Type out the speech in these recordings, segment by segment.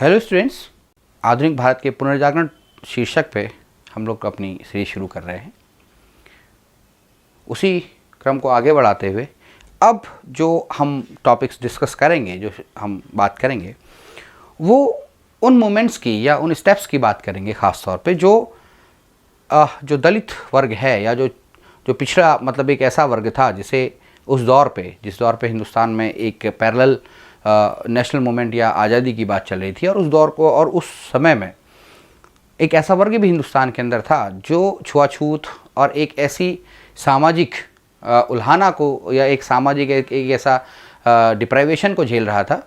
Hello students, आधुनिक भारत के पुनर्जागरण शीर्षक पे हम लोग अपनी सीरीज शुरू कर रहे हैं। उसी क्रम को आगे बढ़ाते हुए अब जो हम टॉपिक्स डिस्कस करेंगे, जो हम बात करेंगे, वो उन मोमेंट्स की या उन स्टेप्स की बात करेंगे, ख़ास तौर पे जो दलित वर्ग है या जो पिछड़ा, मतलब एक ऐसा वर्ग था जिस दौर पे हिंदुस्तान में एक पैरेलल नेशनल मूवमेंट या आज़ादी की बात चल रही थी, और उस दौर को और उस समय में एक ऐसा वर्ग भी हिंदुस्तान के अंदर था जो छुआछूत और एक ऐसी सामाजिक उल्हाना को या एक सामाजिक एक ऐसा डिप्राइवेशन को झेल रहा था।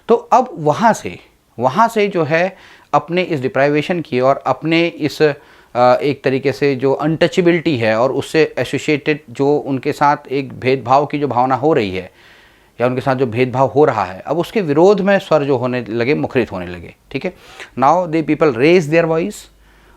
तो अब वहाँ से जो है अपने इस डिप्राइवेशन की और अपने इस एक तरीके से जो अनटचेबिलिटी है और उससे एसोसिएटेड जो उनके साथ एक भेदभाव की जो भावना हो रही है या उनके साथ जो भेदभाव हो रहा है, अब उसके विरोध में स्वर जो होने लगे, मुखरित होने लगे। ठीक है, now they people raise their voice.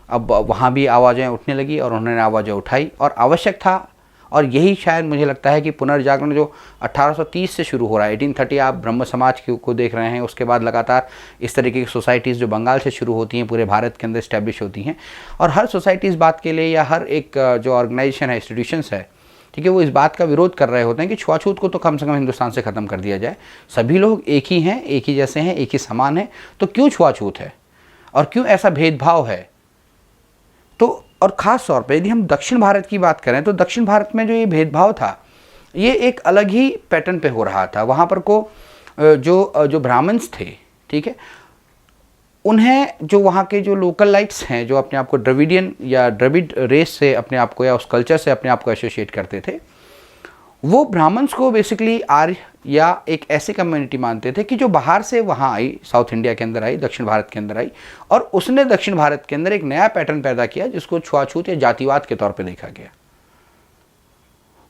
अब वहाँ भी आवाज़ें उठने लगी और उन्होंने आवाज़ें उठाई और आवश्यक था। और यही शायद मुझे लगता है कि पुनर्जागरण जो 1830 से शुरू हो रहा है, 1830 आप ब्रह्म समाज को देख रहे हैं, उसके बाद लगातार इस तरीके की सोसाइटीज़ जो बंगाल से शुरू होती हैं पूरे भारत के अंदर इस्टेब्लिश होती हैं, और हर सोसाइटी इस बात के लिए या हर एक जो ऑर्गेनाइजेशन है, इंस्टीट्यूशंस है, ठीक है, वो इस बात का विरोध कर रहे होते हैं कि छुआछूत को तो कम से कम हिंदुस्तान से ख़त्म कर दिया जाए। सभी लोग एक ही हैं, एक ही जैसे हैं, एक ही समान हैं, तो क्यों छुआछूत है और क्यों ऐसा भेदभाव है। तो और ख़ास तौर पे यदि हम दक्षिण भारत की बात करें तो दक्षिण भारत में जो ये भेदभाव था, ये एक अलग ही पैटर्न पे हो रहा था। वहाँ पर जो ब्राह्मण्स थे, ठीक है, उन्हें जो वहाँ के जो लोकल लाइट्स हैं, जो अपने आप को द्रविडियन या द्रविड रेस से अपने आप को या उस कल्चर से अपने आप को एसोसिएट करते थे, वो ब्राह्मण्स को बेसिकली आर्य या एक ऐसी कम्युनिटी मानते थे कि जो बाहर से वहाँ आई, साउथ इंडिया के अंदर आई, दक्षिण भारत के अंदर आई, और उसने दक्षिण भारत के अंदर एक नया पैटर्न पैदा किया जिसको छुआछूत या जातिवाद के तौर पर देखा गया।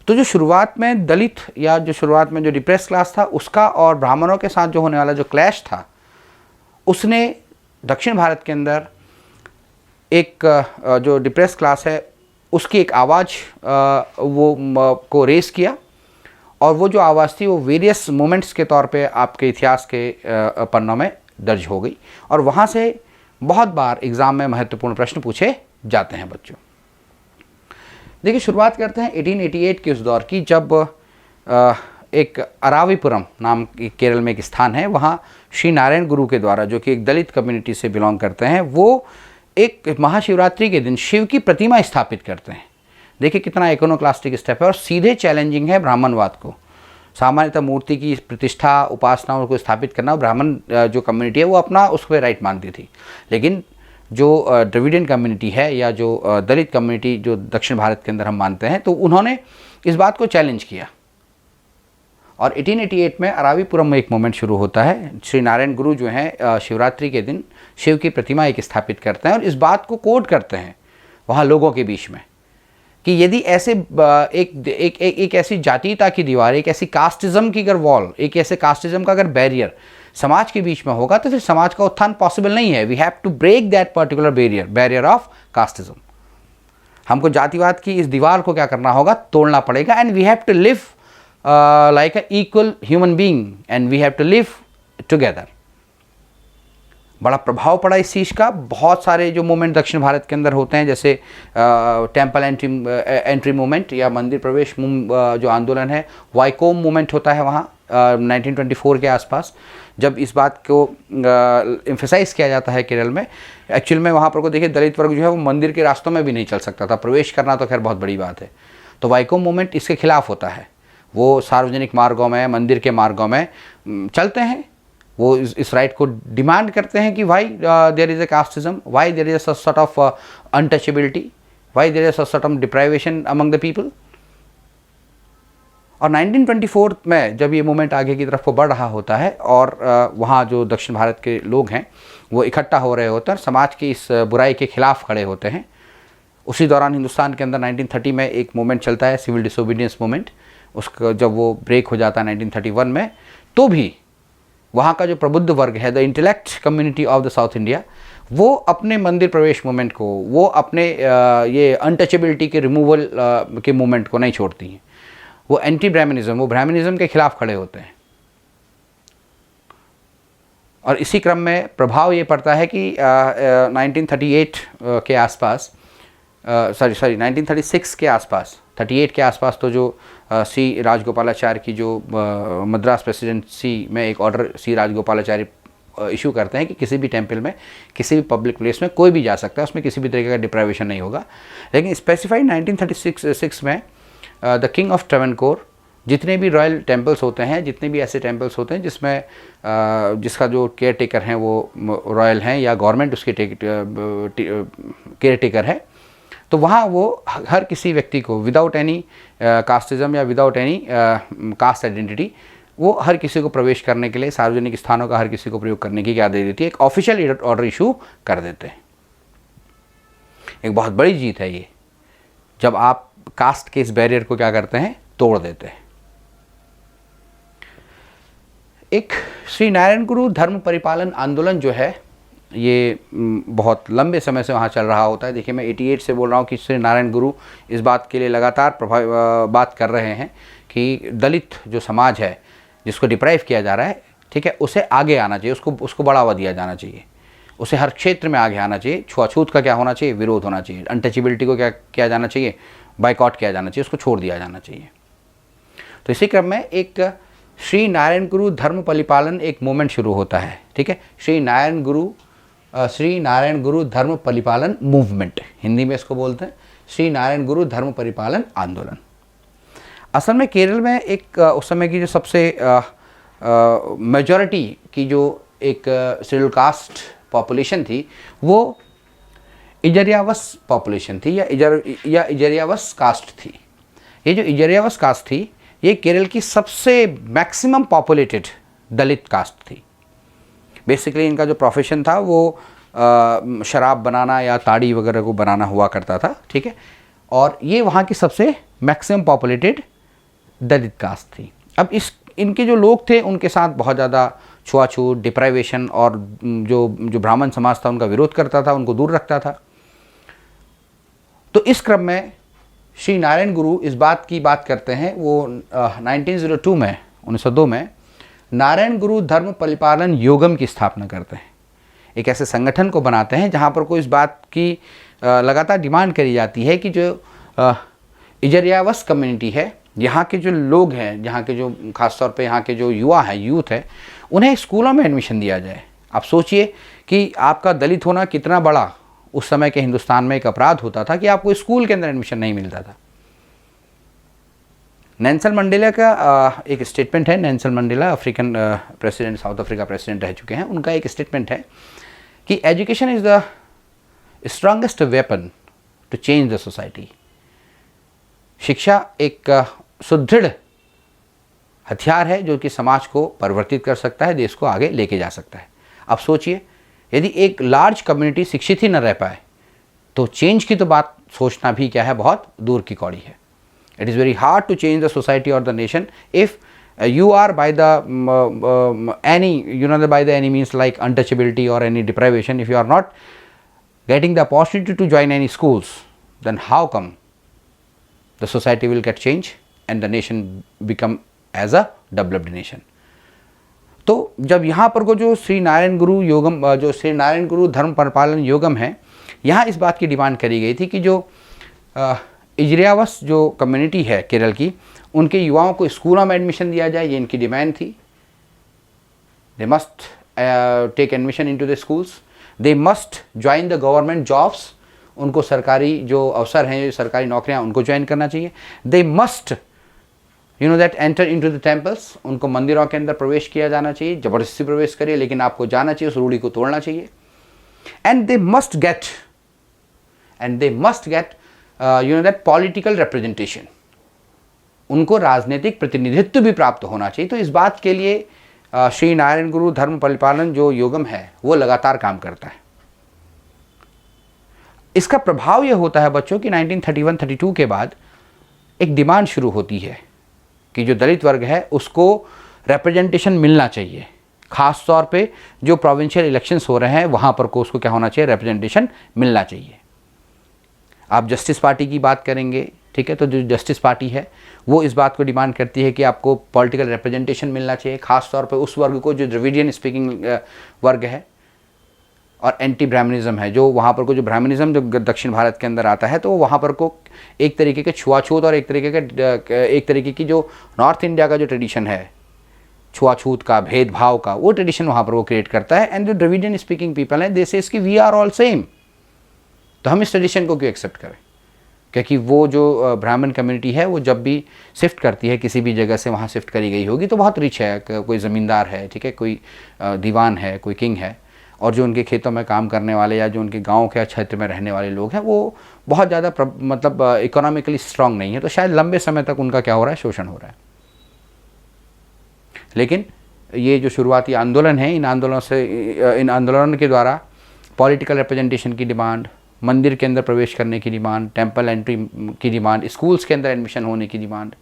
तो जो शुरुआत में दलित या जो शुरुआत में जो डिप्रेस क्लास था, उसका और ब्राह्मणों के साथ जो होने वाला जो क्लैश था, उसने दक्षिण भारत के अंदर एक जो डिप्रेस क्लास है उसकी एक आवाज़ को रेस किया, और वो जो आवाज़ थी वो वेरियस मोमेंट्स के तौर पे आपके इतिहास के पन्नों में दर्ज हो गई, और वहाँ से बहुत बार एग्ज़ाम में महत्वपूर्ण प्रश्न पूछे जाते हैं बच्चों। देखिए, शुरुआत करते हैं 1888 के उस दौर की, जब एक अरावीपुरम नाम केरल में एक स्थान है, वहाँ श्री नारायण गुरु के द्वारा, जो कि एक दलित कम्युनिटी से बिलोंग करते हैं, वो एक महाशिवरात्रि के दिन शिव की प्रतिमा स्थापित करते हैं। देखिए कितना इकोनोक्लास्टिक स्टेप है और सीधे चैलेंजिंग है ब्राह्मणवाद को। सामान्यतः मूर्ति की प्रतिष्ठा, उपासनाओं को स्थापित करना ब्राह्मण जो कम्युनिटी है वो अपना उस पर राइट मानती थी, लेकिन जो द्रविडियन कम्युनिटी है या जो दलित कम्युनिटी जो दक्षिण भारत के अंदर हम मानते हैं, तो उन्होंने इस बात को चैलेंज किया। और 1888 में अरावीपुरम में एक मोमेंट शुरू होता है। श्री नारायण गुरु जो हैं शिवरात्रि के दिन शिव की प्रतिमा एक स्थापित करते हैं और इस बात को कोट करते हैं वहाँ लोगों के बीच में कि यदि ऐसे एक ऐसी जातीयता की दीवार, एक ऐसी कास्टिज्म की अगर वॉल, एक ऐसे कास्टिज्म का अगर बैरियर समाज के बीच में होगा तो फिर समाज का उत्थान पॉसिबल नहीं है। We have to break that particular barrier of casteism. हमको जातिवाद की इस दीवार को क्या करना होगा, तोड़ना पड़ेगा, and we have to live like an equal human being and we have to live together। बड़ा प्रभाव पड़ा इस चीज़ का। बहुत सारे जो मूवमेंट दक्षिण भारत के अंदर होते हैं, जैसे टेम्पल एंट्री मूवमेंट या मंदिर प्रवेश जो आंदोलन है, वाइकोम मूवमेंट होता है वहाँ 1924 के आसपास, जब इस बात को एम्फेसाइज किया जाता है केरल में। एक्चुअल में वहाँ पर को देखिए, दलित वर्ग जो है वो मंदिर के रास्तों में भी नहीं चल सकता था, प्रवेश करना तो खैर बहुत बड़ी बात है। तो वाइकोम मूवमेंट इसके खिलाफ होता है। वो सार्वजनिक मार्गों में, मंदिर के मार्गों में चलते हैं, वो इस राइट को डिमांड करते हैं कि why there is a casteism, why there is a sort of untouchability, why there is a sort of deprivation among the people. और 1924 में जब ये मूवमेंट आगे की तरफ को बढ़ रहा होता है और वहाँ जो दक्षिण भारत के लोग हैं वो इकट्ठा हो रहे होते हैं और समाज की इस बुराई के खिलाफ खड़े होते हैं, उसी दौरान हिंदुस्तान के अंदर 1930 में एक मूवमेंट चलता है, सिविल डिसोबीडियंस मूवमेंट। उसका जब वो ब्रेक हो जाता है 1931 में, तो भी वहाँ का जो प्रबुद्ध वर्ग है, the intellect community of the south India, वो अपने मंदिर प्रवेश मूवमेंट को, वो अपने ये अनटचेबिलिटी के रिमूवल के मूवमेंट को नहीं छोड़ती हैं। वो एंटी ब्राह्मणिज्म, वो ब्राह्मणिज्म के खिलाफ खड़े होते हैं। और इसी क्रम में प्रभाव ये पड़ता है कि 1938 के आसपास, 1936 के आसपास, 38 के आसपास तो जो सी राजगोपालाचारी की जो मद्रास प्रेसिडेंसी में एक ऑर्डर सी राजगोपालाचारी इशू करते हैं कि किसी भी टेम्पल में, किसी भी पब्लिक प्लेस में कोई भी जा सकता है, उसमें किसी भी तरीके का डिप्राइवेशन नहीं होगा। लेकिन स्पेसिफाइड 1936 में द किंग ऑफ ट्रेवनकोर, जितने भी रॉयल टेम्पल्स होते हैं, जितने भी ऐसे टेम्पल्स होते हैं जिसमें जिसका जो केयर टेकर हैं वो रॉयल हैं या गवर्नमेंट उसके केयर टेकर है, तो वहाँ वो हर किसी व्यक्ति को विदाउट एनी कास्टिज्म या विदाउट एनी कास्ट आइडेंटिटी वो हर किसी को प्रवेश करने के लिए, सार्वजनिक स्थानों का हर किसी को प्रयोग करने की क्या दे देती है, एक ऑफिशियल ऑर्डर इशू कर देते हैं। एक बहुत बड़ी जीत है ये, जब आप कास्ट के इस बैरियर को क्या करते हैं, तोड़ देते हैं। एक श्री नारायण गुरु धर्म परिपालन आंदोलन जो है ये बहुत लंबे समय से वहाँ चल रहा होता है। देखिए, मैं 88 से बोल रहा हूँ कि श्री नारायण गुरु इस बात के लिए लगातार बात कर रहे हैं कि दलित जो समाज है जिसको डिप्राइव किया जा रहा है, ठीक है, उसे आगे आना चाहिए, उसको बढ़ावा दिया जाना चाहिए, उसे हर क्षेत्र में आगे आना चाहिए। छुआछूत का क्या होना चाहिए, विरोध होना चाहिए। अनटचेबिलिटी को क्या किया जाना चाहिए, बाइकआउट किया जाना चाहिए, उसको छोड़ दिया जाना चाहिए। तो इसी क्रम में एक श्री नारायण गुरु धर्म परिपालन एक मूवमेंट शुरू होता है, ठीक है। श्री नारायण गुरु धर्म परिपालन मूवमेंट, हिंदी में इसको बोलते हैं श्री नारायण गुरु धर्म परिपालन आंदोलन। असल में केरल में एक उस समय की जो सबसे मेजॉरिटी की जो एक शेड्यूल कास्ट पॉपुलेशन थी वो इजरियावस पॉपुलेशन थी या इजरियावस कास्ट थी। ये जो इजरियावस कास्ट थी ये केरल की सबसे मैक्सिमम पॉपुलेटेड दलित कास्ट थी। बेसिकली इनका जो प्रोफेशन था वो शराब बनाना या ताड़ी वगैरह को बनाना हुआ करता था, ठीक है। और ये वहाँ की सबसे मैक्सिमम पॉपुलेटेड दलित कास्ट थी। अब इनके जो लोग थे उनके साथ बहुत ज़्यादा छुआछूत, डिप्राइवेशन और जो ब्राह्मण समाज था उनका विरोध करता था, उनको दूर रखता था। तो इस क्रम में श्री नारायण गुरु इस बात की बात करते हैं, वो 1902 में नारायण गुरु धर्म परिपालन योगम की स्थापना करते हैं। एक ऐसे संगठन को बनाते हैं जहाँ पर को इस बात की लगातार डिमांड करी जाती है कि जो इजरियावस कम्युनिटी है, यहाँ के जो लोग हैं, यहाँ के जो खासतौर पे यहाँ के जो युवा हैं, यूथ है, उन्हें स्कूलों में एडमिशन दिया जाए। आप सोचिए कि आपका दलित होना कितना बड़ा उस समय के हिंदुस्तान में एक अपराध होता था कि आपको स्कूल के अंदर एडमिशन नहीं मिलता था। नेल्सन मंडेला का एक स्टेटमेंट है, Nelson Mandela African president, South Africa president रह चुके हैं, उनका एक स्टेटमेंट है कि education is the strongest weapon to change the society. शिक्षा एक सुदृढ़ हथियार है जो कि समाज को परिवर्तित कर सकता है, देश को आगे लेके जा सकता है। अब सोचिए, यदि एक लार्ज कम्युनिटी शिक्षित ही न रह पाए तो चेंज की तो बात सोचना भी क्या है, बहुत दूर की कौड़ी है। It is very hard to change the society और the nation if you are by the any means like untouchability or any deprivation. If you are not getting the opportunity to join any schools, then how come the society will get change and the nation become as a developed nation? तो जब यहाँ पर को जो श्री नारायण गुरु योगम, जो श्री नारायण गुरु धर्म परिपालन योगम है, यहाँ इस बात की डिमांड करी गई थी कि जो इजरियावस जो कम्युनिटी है केरल की, उनके युवाओं को स्कूलों में एडमिशन दिया जाए, ये इनकी डिमांड थी। They must take admission into the schools, they must join the government jobs, उनको सरकारी जो अवसर हैं, सरकारी नौकरियां, उनको ज्वाइन करना चाहिए। They must that enter into the temples, उनको मंदिरों के अंदर प्रवेश किया जाना चाहिए, ज़बरदस्ती प्रवेश करिए लेकिन आपको जाना चाहिए, उस रूढ़ी को तोड़ना चाहिए। And they must get that political representation, उनको राजनीतिक प्रतिनिधित्व भी प्राप्त होना चाहिए। तो इस बात के लिए श्री नारायण गुरु धर्म परिपालन जो योगम है वो लगातार काम करता है। इसका प्रभाव ये होता है बच्चों कि 1931-32 के बाद एक डिमांड शुरू होती है कि जो दलित वर्ग है उसको रिप्रेजेंटेशन मिलना चाहिए। खास तौर पे जो प्रोविंशियल इलेक्शंस हो रहे हैं वहाँ पर को उसको क्या होना चाहिए, रिप्रेजेंटेशन मिलना चाहिए। आप जस्टिस पार्टी की बात करेंगे, ठीक है। तो जो जस्टिस पार्टी है वो इस बात को डिमांड करती है कि आपको पॉलिटिकल रिप्रेजेंटेशन मिलना चाहिए, खास तौर पे उस वर्ग को जो द्रविडियन स्पीकिंग वर्ग है और एंटी ब्राह्मणिज्म है, जो वहाँ पर को जो ब्राह्मणिज्म जो दक्षिण भारत के अंदर आता है, तो वहाँ पर को एक तरीके के छुआछूत और एक तरीके की जो नॉर्थ इंडिया का जो ट्रेडिशन है छुआछूत का, भेदभाव का, वो ट्रेडिशन वहाँ पर वो क्रिएट करता है। एंड जो द्रविडियन स्पीकिंग पीपल हैं दे से इसकी वी आर ऑल सेम, तो हम इस ट्रेडिशन को क्यों एक्सेप्ट करें, क्योंकि वो जो ब्राह्मण कम्युनिटी है वो जब भी शिफ्ट करती है किसी भी जगह से, वहाँ शिफ्ट करी गई होगी तो बहुत रिच है, कोई ज़मींदार है, ठीक है, कोई दीवान है, कोई किंग है, और जो उनके खेतों में काम करने वाले या जो उनके गांव के क्षेत्र में रहने वाले लोग हैं वो बहुत ज़्यादा मतलब इकोनॉमिकली स्ट्रांग नहीं है, तो शायद लंबे समय तक उनका क्या हो रहा है, शोषण हो रहा है। लेकिन ये जो शुरुआती आंदोलन है, इन आंदोलनों के द्वारा पॉलिटिकल रिप्रेजेंटेशन की डिमांड, मंदिर के अंदर प्रवेश करने की डिमांड, टेंपल एंट्री की डिमांड, स्कूल्स के अंदर एडमिशन होने की डिमांड,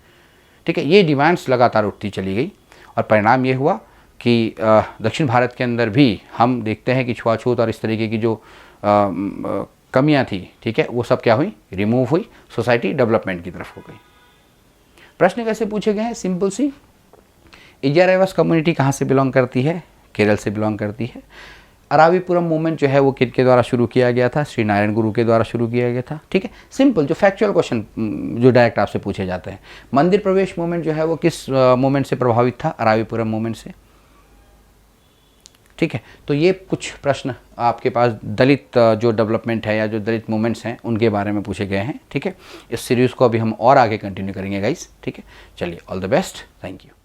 ठीक है, ये डिमांड्स लगातार उठती चली गई और परिणाम ये हुआ कि दक्षिण भारत के अंदर भी हम देखते हैं कि छुआछूत और इस तरीके की जो कमियां थी, ठीक है, वो सब क्या हुई, रिमूव हुई, सोसाइटी डेवलपमेंट की तरफ हो गई। प्रश्न कैसे पूछे गए हैं, सिंपल सी, इजारावास कम्युनिटी कहाँ से बिलोंग करती है, केरल से बिलोंग करती है। अरावीपुरम मूवमेंट जो है वो किसके द्वारा शुरू किया गया था, श्री नारायण गुरु के द्वारा शुरू किया गया था, ठीक है, सिंपल जो फैक्चुअल क्वेश्चन जो डायरेक्ट आपसे पूछे जाते हैं। मंदिर प्रवेश मूवमेंट जो है वो किस मूवमेंट से प्रभावित था, अरावीपुरम मूवमेंट से, ठीक है। तो ये कुछ प्रश्न आपके पास दलित जो डेवलपमेंट है या जो दलित मूवमेंट्स हैं उनके बारे में पूछे गए हैं, ठीक है। इस सीरीज़ को अभी हम और आगे कंटिन्यू करेंगे गाइस, ठीक है। चलिए, all the best, thank you.